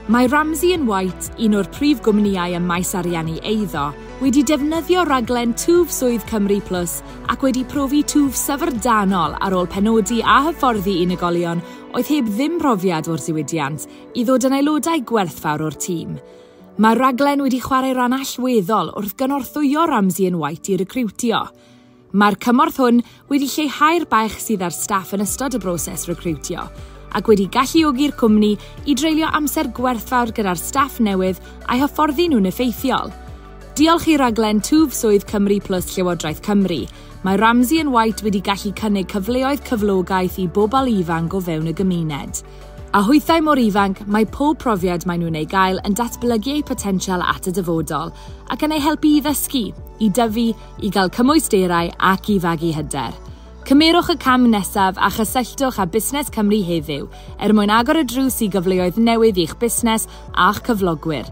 Mae Ramsey & White, un o'r prif gwmnïau ym maes ariannu eiddo, wedi defnyddio raglen Twf Swydd Cymru Plus ac wedi profi twf syfrdanol ar ôl penodi a hyfforddi unigolion oedd heb ddim profiad o'r diwydiant i ddod yn aelodau gwerthfawr o'r tîm. Mae'r raglen wedi chwarae ran allweddol wrth gynorthwyo Ramsey & White i recriwtio. Mae'r cymorth hwn wedi lleihau'r baich sydd ar staff yn ystod y broses recriwtio, ac wedi galluogi'r cwmni i dreulio amser gwerthfawr gyda'r staff newydd a'i hyfforddi nhw'n effeithiol. Diolch i raglen Twf Swydd Cymru Plus Llywodraeth Cymru, mae Ramsey & White wedi gallu cynnig cyfleoedd cyflogaeth i bobl ifanc o fewn y gymuned. A hwythau mor ifanc, mae pob profiad maen nhw'n ei gael yn datblygu eu potensial at y dyfodol ac yn ei helpu i ddysgu, i dyfu, i gael cymwysterau ac i fagu hyder. Cymerwch y cam nesaf a chysylltwch â Busnes Cymru heddiw mwyn agor y drws i gyfleoedd newydd i'ch busnes a'ch cyflogwyr.